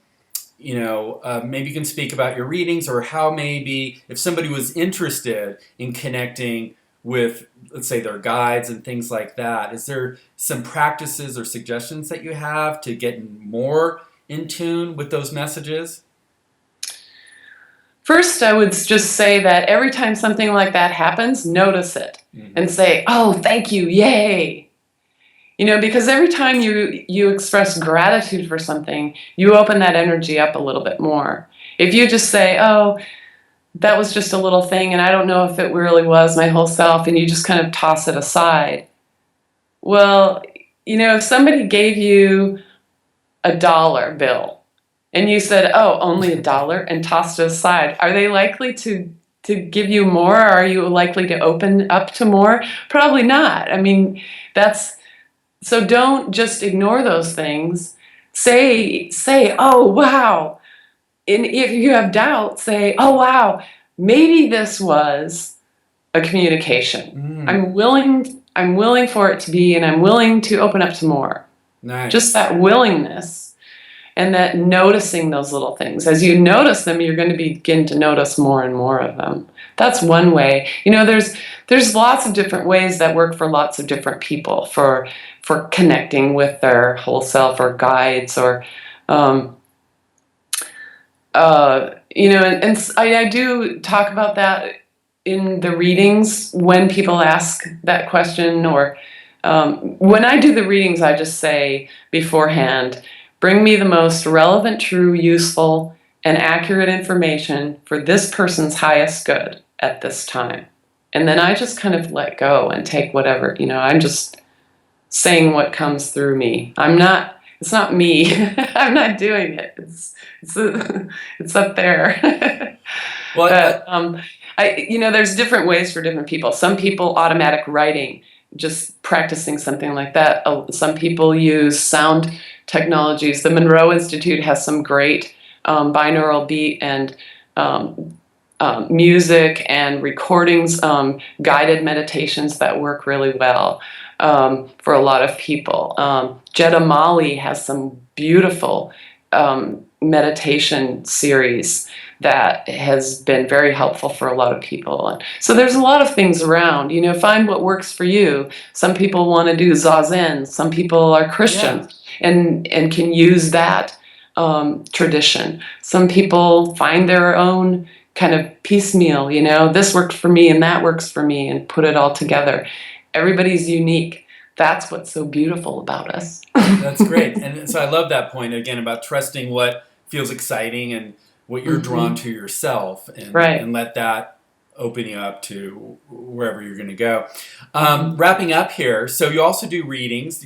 A: you can speak about your readings, or how maybe if somebody was interested in connecting with, let's say, their guides and things like that, is there some practices or suggestions that you have to get more in tune with those messages?
B: First, I would just say that every time something like that happens, notice it and say, oh, thank you, yay. Because every time you express gratitude for something, you open that energy up a little bit more. If you just say, oh, that was just a little thing, and I don't know if it really was my whole self, and you just kind of toss it aside. Well, if somebody gave you $1 bill, and you said, oh, only $1, and tossed it aside, are they likely to give you more? Or are you likely to open up to more? Probably not. So don't just ignore those things. Say, oh, wow. And if you have doubt, say, oh, wow, maybe this was a communication. I'm willing for it to be, and I'm willing to open up to more.
A: Nice.
B: Just that willingness, and that noticing those little things. As you notice them, you're going to begin to notice more and more of them. That's one way. There's lots of different ways that work for lots of different people for connecting with their whole self, or guides, or and I do talk about that in the readings when people ask that question, or when I do the readings, I just say beforehand, bring me the most relevant, true, useful, and accurate information for this person's highest good at this time. And then I just kind of let go and take whatever, I'm just saying what comes through me. It's not me. I'm not doing it. It's up there.
A: Well,
B: there's different ways for different people. Some people, automatic writing, just practicing something like that. Some people use sound technologies. The Monroe Institute has some great binaural beat and music and recordings, guided meditations that work really well for a lot of people. Gjata Mali has some beautiful meditation series that has been very helpful for a lot of people. And so there's a lot of things around. Find what works for you. Some people want to do zazen. Some people are Christian and can use that tradition. Some people find their own kind of piecemeal, you know, this worked for me and that works for me, and put it all together. Everybody's unique. That's what's so beautiful about us.
A: That's great. And so I love that point again about trusting what feels exciting and what you're drawn to yourself, and let that open you up to wherever you're going to go. Wrapping up here, so you also do readings.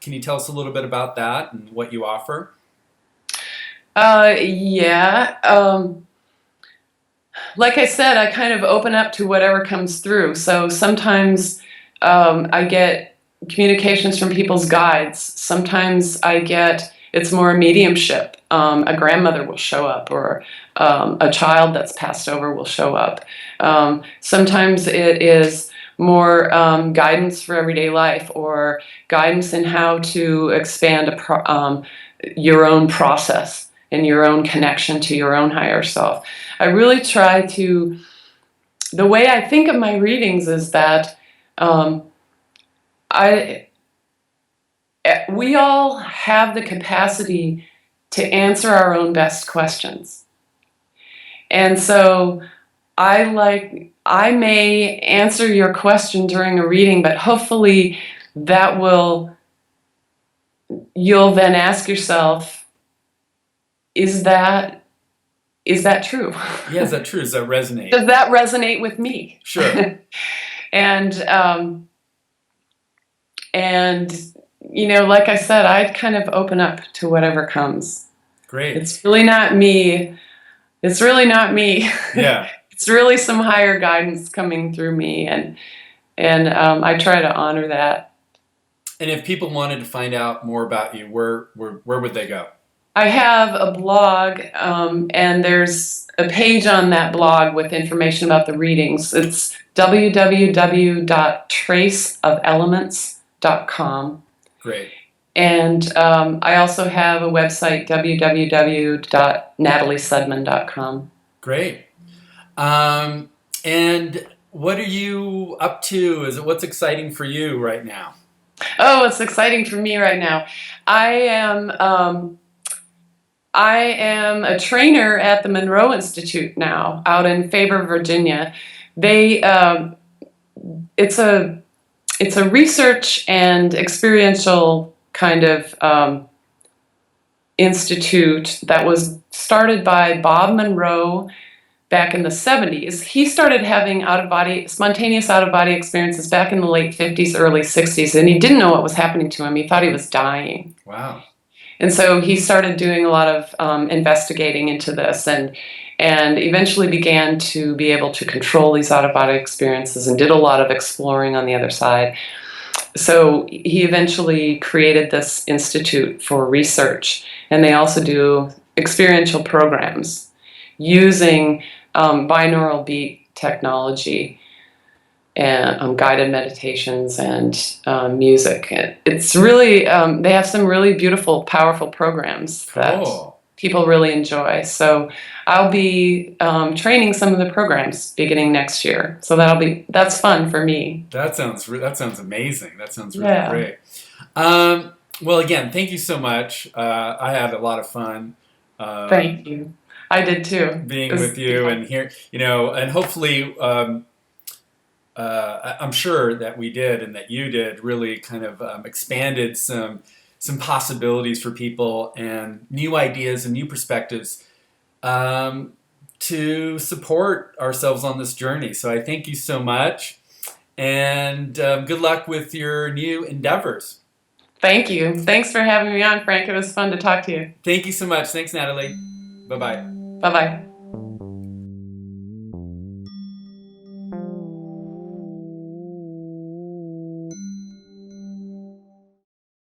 A: Can you tell us a little bit about that and what you offer?
B: Yeah. Like I said, I kind of open up to whatever comes through. So sometimes I get communications from people's guides. Sometimes it's more a mediumship. A grandmother will show up, or a child that's passed over will show up. Sometimes it is more guidance for everyday life, or guidance in how to expand your own process and your own connection to your own higher self. I really try to, the way I think of my readings is that we all have the capacity to answer our own best questions. And so I may answer your question during a reading, but hopefully you'll then ask yourself, is that true?
A: Yeah, is that true? Does that resonate?
B: Does that resonate with me?
A: Sure.
B: And you know, like I said, I'd kind of open up to whatever comes.
A: Great.
B: It's really not me. It's really not me.
A: Yeah.
B: It's really some higher guidance coming through me, and I try to honor that.
A: And if people wanted to find out more about you, where would they go?
B: I have a blog, and there's a page on that blog with information about the readings. It's www.traceofelements.com.
A: Great.
B: And I also have a website, www.nataliesudman.com.
A: Great. And what are you up to? What's exciting for you right now?
B: Oh, what's exciting for me right now? I am a trainer at the Monroe Institute now, out in Faber, Virginia. It's a research and experiential kind of institute that was started by Bob Monroe back in the 70s. He started having spontaneous out-of-body experiences back in the late 50s, early 60s, and he didn't know what was happening to him. He thought he was dying.
A: Wow.
B: And so he started doing a lot of investigating into this, and eventually began to be able to control these out-of-body experiences, and did a lot of exploring on the other side. So he eventually created this institute for research, and they also do experiential programs using binaural beat technology and guided meditations and music. It's really, they have some really beautiful, powerful programs that people really enjoy. So I'll be training some of the programs beginning next year. So that's fun for me.
A: That sounds amazing. That sounds really great. Well, again, thank you so much. I had a lot of fun.
B: Thank you. I did too.
A: Being with you and here, you know, and hopefully, I'm sure that we did and that you did really kind of expanded some possibilities for people and new ideas and new perspectives to support ourselves on this journey. So I thank you so much, and good luck with your new endeavors.
B: Thank you. Thanks for having me on, Frank. It was fun to talk to you.
A: Thank you so much. Thanks, Natalie. Bye-bye.
B: Bye-bye.